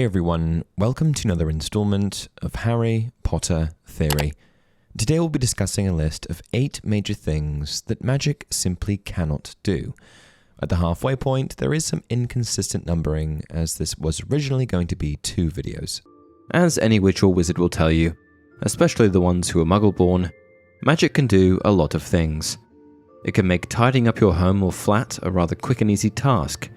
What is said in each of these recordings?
Hey everyone, welcome to another installment of Harry Potter Theory. Today we'll be discussing a list of 8 major things that magic simply cannot do. At the halfway point, there is some inconsistent numbering, as this was originally going to be 2 videos. As any witch or wizard will tell you, especially the ones who are muggle-born, magic can do a lot of things. It can make tidying up your home or flat a rather quick and easy task.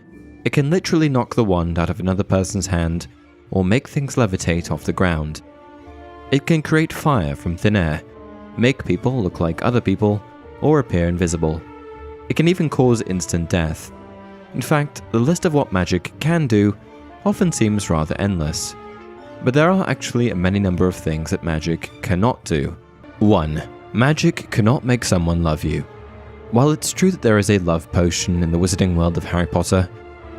It can literally knock the wand out of another person's hand, or make things levitate off the ground. It can create fire from thin air, make people look like other people, or appear invisible. It can even cause instant death. In fact, the list of what magic can do often seems rather endless. But there are actually a many number of things that magic cannot do. 1. Magic cannot make someone love you. While it's true that there is a love potion in the wizarding world of Harry Potter,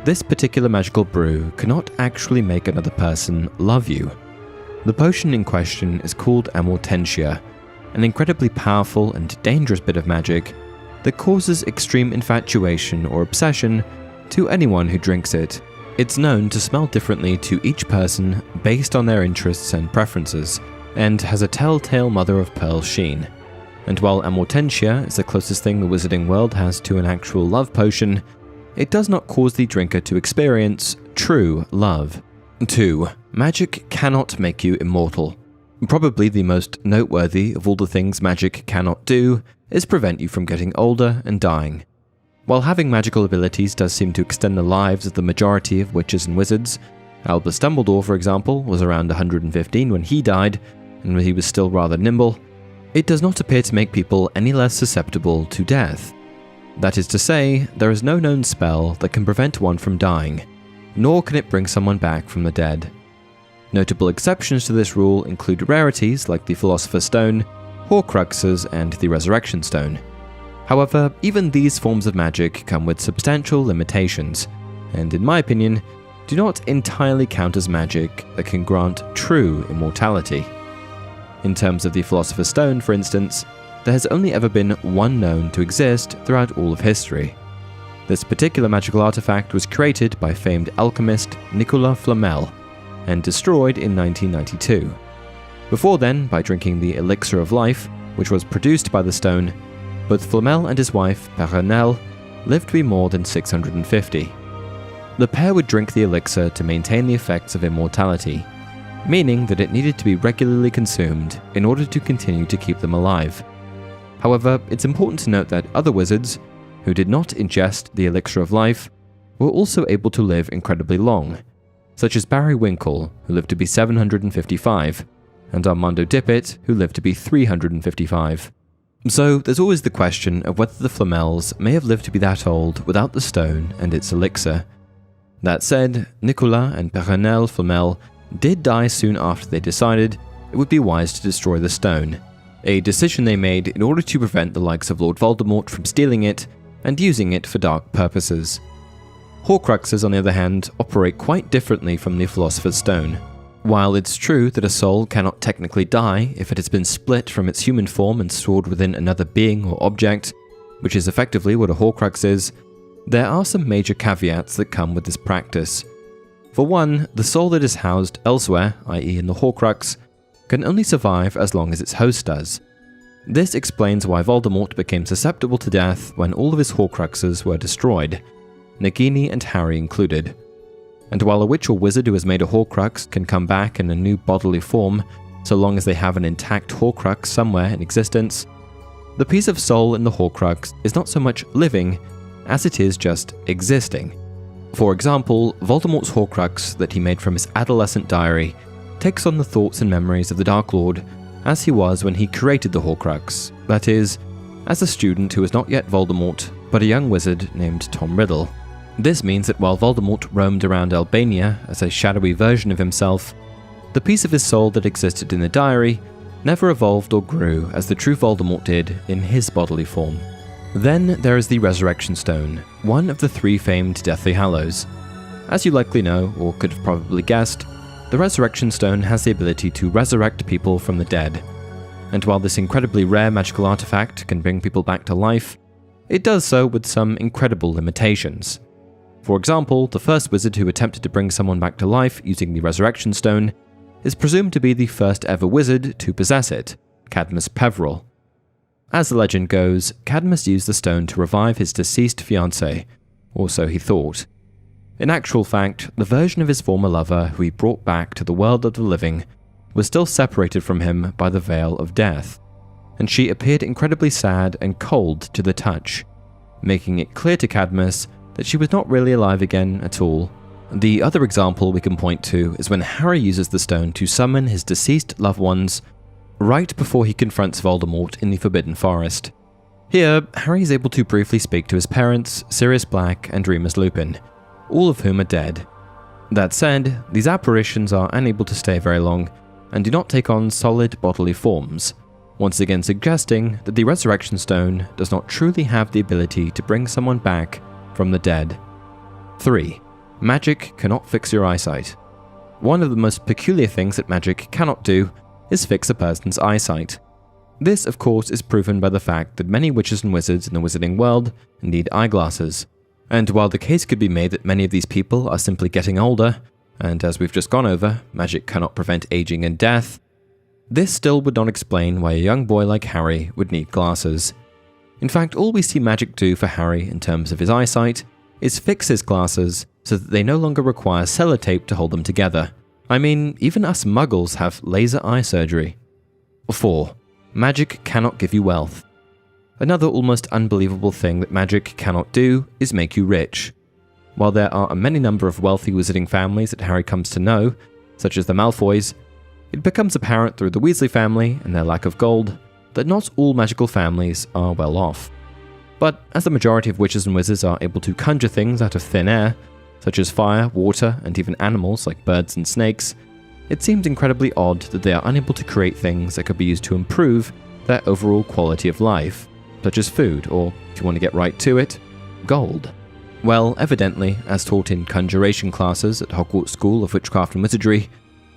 this particular magical brew cannot actually make another person love you. The potion in question is called Immortality, an incredibly powerful and dangerous bit of magic that causes extreme infatuation or obsession to anyone who drinks it. It's known to smell differently to each person based on their interests and preferences, and has a telltale mother-of-pearl sheen. And while Immortality is the closest thing the wizarding world has to an actual love potion, it does not cause the drinker to experience true love. 2. Magic cannot make you immortal. Probably the most noteworthy of all the things magic cannot do is prevent you from getting older and dying. While having magical abilities does seem to extend the lives of the majority of witches and wizards, Albus Dumbledore, for example, was around 115 when he died, and he was still rather nimble, it does not appear to make people any less susceptible to death. That is to say, there is no known spell that can prevent one from dying, nor can it bring someone back from the dead. Notable exceptions to this rule include rarities like the Philosopher's Stone, Horcruxes, and the Resurrection Stone. However, even these forms of magic come with substantial limitations, and in my opinion, do not entirely count as magic that can grant true immortality. In terms of the Philosopher's Stone, for instance, there has only ever been one known to exist throughout all of history. This particular magical artifact was created by famed alchemist Nicolas Flamel and destroyed in 1992. Before then, by drinking the elixir of life, which was produced by the stone, both Flamel and his wife, Perronelle, lived to be more than 650. The pair would drink the elixir to maintain the effects of immortality, meaning that it needed to be regularly consumed in order to continue to keep them alive. However, it's important to note that other wizards, who did not ingest the elixir of life, were also able to live incredibly long, such as Barry Winkle, who lived to be 755, and Armando Dippet, who lived to be 355. So there's always the question of whether the Flamels may have lived to be that old without the stone and its elixir. That said, Nicolas and Perronelle Flamel did die soon after they decided it would be wise to destroy the stone, a decision they made in order to prevent the likes of Lord Voldemort from stealing it and using it for dark purposes. Horcruxes, on the other hand, operate quite differently from the Philosopher's Stone. While it's true that a soul cannot technically die if it has been split from its human form and stored within another being or object, which is effectively what a Horcrux is, there are some major caveats that come with this practice. For one, the soul that is housed elsewhere, i.e. in the Horcrux, can only survive as long as its host does. This explains why Voldemort became susceptible to death when all of his Horcruxes were destroyed, Nagini and Harry included. And while a witch or wizard who has made a Horcrux can come back in a new bodily form so long as they have an intact Horcrux somewhere in existence, the piece of soul in the Horcrux is not so much living as it is just existing. For example, Voldemort's Horcrux that he made from his adolescent diary takes on the thoughts and memories of the Dark Lord as he was when he created the Horcrux, that is, as a student who was not yet Voldemort, but a young wizard named Tom Riddle. This means that while Voldemort roamed around Albania as a shadowy version of himself, the piece of his soul that existed in the diary never evolved or grew as the true Voldemort did in his bodily form. Then there is the Resurrection Stone, one of the 3 famed Deathly Hallows. As you likely know, or could have probably guessed, the Resurrection Stone has the ability to resurrect people from the dead. And while this incredibly rare magical artifact can bring people back to life, it does so with some incredible limitations. For example, the first wizard who attempted to bring someone back to life using the Resurrection Stone is presumed to be the first ever wizard to possess it, Cadmus Peveril. As the legend goes, Cadmus used the stone to revive his deceased fiancée, or so he thought. In actual fact, the version of his former lover who he brought back to the world of the living was still separated from him by the veil of death, and she appeared incredibly sad and cold to the touch, making it clear to Cadmus that she was not really alive again at all. The other example we can point to is when Harry uses the stone to summon his deceased loved ones right before he confronts Voldemort in the Forbidden Forest. Here, Harry is able to briefly speak to his parents, Sirius Black and Remus Lupin, all of whom are dead. That said, these apparitions are unable to stay very long and do not take on solid bodily forms, once again suggesting that the Resurrection Stone does not truly have the ability to bring someone back from the dead. 3. Magic cannot fix your eyesight. One of the most peculiar things that magic cannot do is fix a person's eyesight. This, of course, is proven by the fact that many witches and wizards in the wizarding world need eyeglasses. And while the case could be made that many of these people are simply getting older, and as we've just gone over, magic cannot prevent aging and death, this still would not explain why a young boy like Harry would need glasses. In fact, all we see magic do for Harry in terms of his eyesight is fix his glasses so that they no longer require sellotape to hold them together. I mean, even us muggles have laser eye surgery. 4. Magic cannot give you wealth. Another almost unbelievable thing that magic cannot do is make you rich. While there are a many number of wealthy wizarding families that Harry comes to know, such as the Malfoys, it becomes apparent through the Weasley family and their lack of gold that not all magical families are well off. But as the majority of witches and wizards are able to conjure things out of thin air, such as fire, water, and even animals like birds and snakes, it seems incredibly odd that they are unable to create things that could be used to improve their overall quality of life, such as food, or, if you want to get right to it, gold. Well, evidently, as taught in conjuration classes at Hogwarts School of Witchcraft and Wizardry,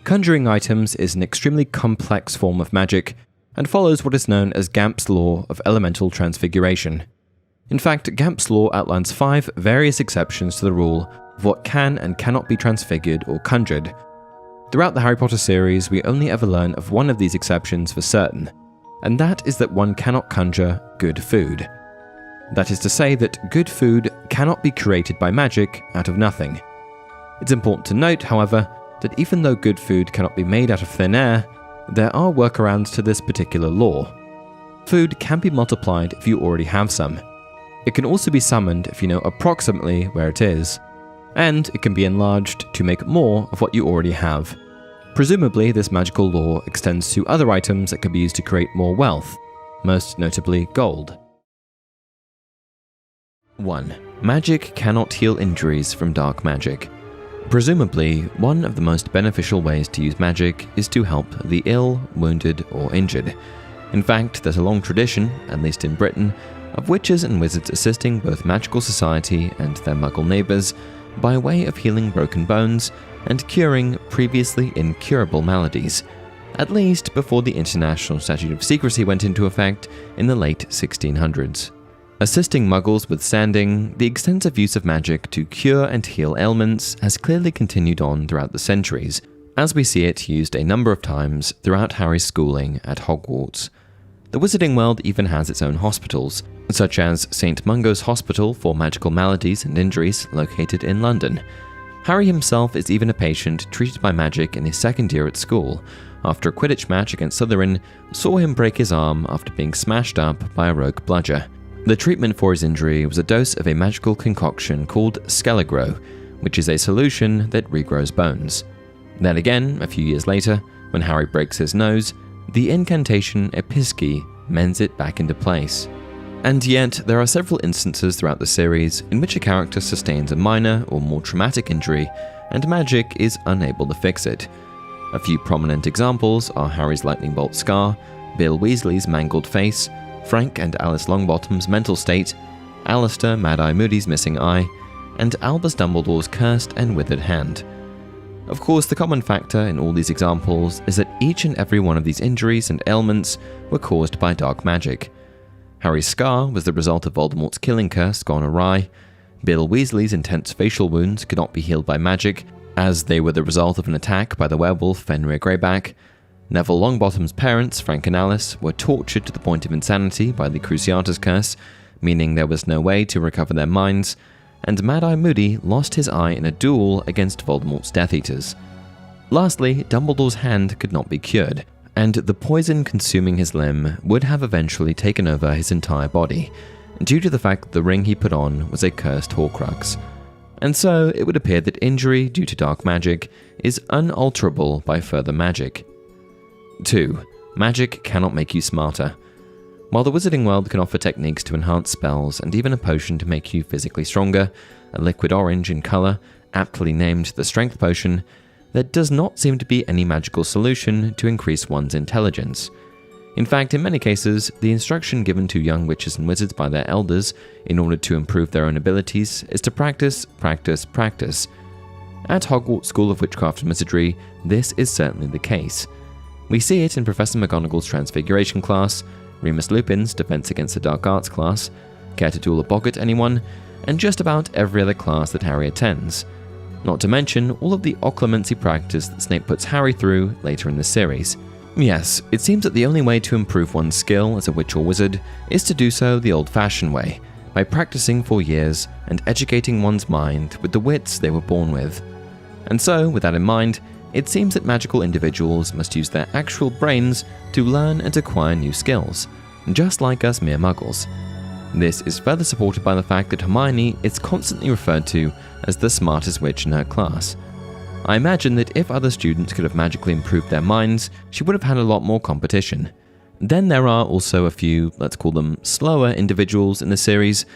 conjuring items is an extremely complex form of magic and follows what is known as Gamp's Law of Elemental Transfiguration. In fact, Gamp's Law outlines 5 various exceptions to the rule of what can and cannot be transfigured or conjured. Throughout the Harry Potter series, we only ever learn of one of these exceptions for certain, and that is that one cannot conjure good food. That is to say that good food cannot be created by magic out of nothing. It's important to note, however, that even though good food cannot be made out of thin air, there are workarounds to this particular law. Food can be multiplied if you already have some. It can also be summoned if you know approximately where it is, and it can be enlarged to make more of what you already have. Presumably, this magical law extends to other items that can be used to create more wealth, most notably gold. 1. Magic cannot heal injuries from dark magic. Presumably, one of the most beneficial ways to use magic is to help the ill, wounded, or injured. In fact, there's a long tradition, at least in Britain, of witches and wizards assisting both magical society and their muggle neighbours by way of healing broken bones and curing previously incurable maladies, at least before the International Statute of Secrecy went into effect in the late 1600s. Assisting muggles with standing, the extensive use of magic to cure and heal ailments has clearly continued on throughout the centuries, as we see it used a number of times throughout Harry's schooling at Hogwarts. The wizarding world even has its own hospitals, such as St. Mungo's Hospital for Magical Maladies and Injuries located in London. Harry himself is even a patient treated by magic in his second year at school, after a Quidditch match against Slytherin saw him break his arm after being smashed up by a rogue bludger. The treatment for his injury was a dose of a magical concoction called Skelegro, which is a solution that regrows bones. Then again, a few years later, when Harry breaks his nose, the incantation Episci mends it back into place. And yet, there are several instances throughout the series in which a character sustains a minor or more traumatic injury, and magic is unable to fix it. A few prominent examples are Harry's lightning bolt scar, Bill Weasley's mangled face, Frank and Alice Longbottom's mental state, Alistair Mad-Eye Moody's missing eye, and Albus Dumbledore's cursed and withered hand. Of course, the common factor in all these examples is that each and every one of these injuries and ailments were caused by dark magic. Harry's scar was the result of Voldemort's killing curse gone awry. Bill Weasley's intense facial wounds could not be healed by magic, as they were the result of an attack by the werewolf Fenrir Greyback. Neville Longbottom's parents, Frank and Alice, were tortured to the point of insanity by the Cruciatus Curse, meaning there was no way to recover their minds, and Mad-Eye Moody lost his eye in a duel against Voldemort's Death Eaters. Lastly, Dumbledore's hand could not be cured, and the poison consuming his limb would have eventually taken over his entire body, due to the fact that the ring he put on was a cursed Horcrux. And so, it would appear that injury due to dark magic is unalterable by further magic. 2. Magic cannot make you smarter. While the wizarding world can offer techniques to enhance spells and even a potion to make you physically stronger, a liquid orange in colour, aptly named the Strength Potion, there does not seem to be any magical solution to increase one's intelligence. In fact, in many cases, the instruction given to young witches and wizards by their elders in order to improve their own abilities is to practice, practice, practice. At Hogwarts School of Witchcraft and Wizardry, this is certainly the case. We see it in Professor McGonagall's Transfiguration class, Remus Lupin's Defense Against the Dark Arts class, Care to Duel a Boggart anyone, and just about every other class that Harry attends. Not to mention all of the occlumency practice that Snape puts Harry through later in the series. Yes, it seems that the only way to improve one's skill as a witch or wizard is to do so the old-fashioned way, by practicing for years and educating one's mind with the wits they were born with. And so, with that in mind, it seems that magical individuals must use their actual brains to learn and acquire new skills, just like us mere muggles. This is further supported by the fact that Hermione is constantly referred to as the smartest witch in her class. I imagine that if other students could have magically improved their minds, she would have had a lot more competition. Then there are also a few, let's call them slower individuals in the series,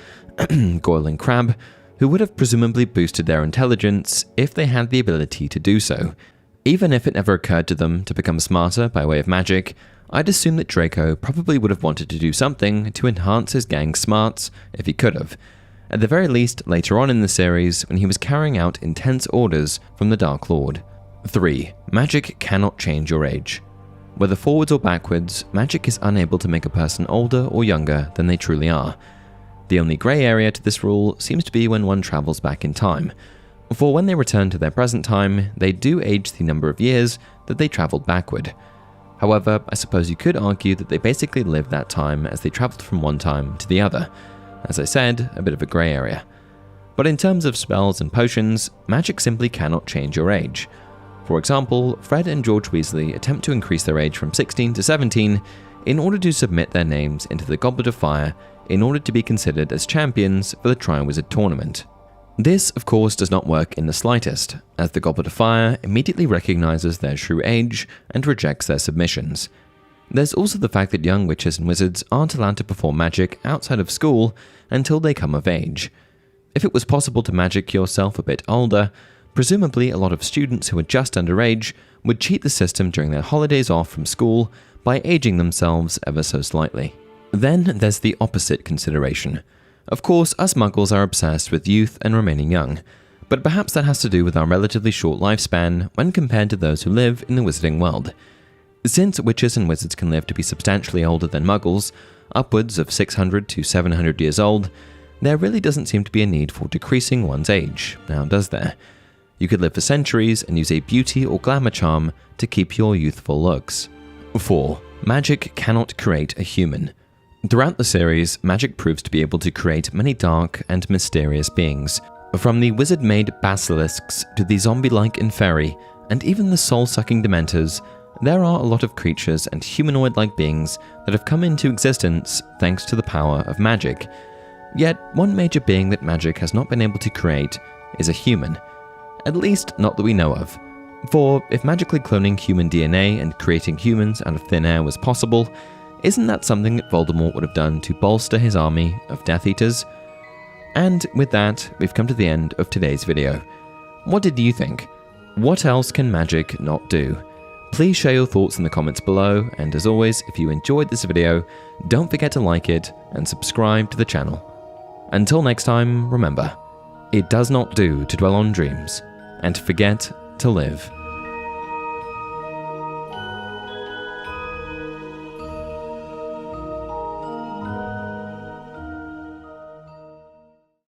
Goyle and Crabbe, who would have presumably boosted their intelligence if they had the ability to do so. Even if it never occurred to them to become smarter by way of magic, I'd assume that Draco probably would have wanted to do something to enhance his gang's smarts if he could have. At the very least, later on in the series, when he was carrying out intense orders from the Dark Lord. 3. Magic cannot change your age. Whether forwards or backwards, magic is unable to make a person older or younger than they truly are. The only grey area to this rule seems to be when one travels back in time, for when they return to their present time, they do age the number of years that they travelled backward. However, I suppose you could argue that they basically lived that time as they travelled from one time to the other. As I said, a bit of a grey area. But in terms of spells and potions, magic simply cannot change your age. For example, Fred and George Weasley attempt to increase their age from 16 to 17 in order to submit their names into the Goblet of Fire in order to be considered as champions for the Triwizard Tournament. This, of course, does not work in the slightest, as the Goblet of Fire immediately recognizes their true age and rejects their submissions. There's also the fact that young witches and wizards aren't allowed to perform magic outside of school until they come of age. If it was possible to magic yourself a bit older, presumably a lot of students who are just underage would cheat the system during their holidays off from school by aging themselves ever so slightly. Then there's the opposite consideration. Of course, us muggles are obsessed with youth and remaining young, but perhaps that has to do with our relatively short lifespan when compared to those who live in the wizarding world. Since witches and wizards can live to be substantially older than muggles, upwards of 600 to 700 years old, there really doesn't seem to be a need for decreasing one's age, now does there? You could live for centuries and use a beauty or glamour charm to keep your youthful looks. 4. Magic cannot create a human. Throughout the series, magic proves to be able to create many dark and mysterious beings, from the wizard-made basilisks to the zombie-like inferi, and even the soul-sucking dementors. There are a lot of creatures and humanoid-like beings that have come into existence thanks to the power of magic. Yet, one major being that magic has not been able to create is a human. At least, not that we know of. For, if magically cloning human DNA and creating humans out of thin air was possible, isn't that something that Voldemort would have done to bolster his army of Death Eaters? And with that, we've come to the end of today's video. What did you think? What else can magic not do? Please share your thoughts in the comments below, and as always, if you enjoyed this video, don't forget to like it and subscribe to the channel. Until next time, remember, it does not do to dwell on dreams and to forget to live.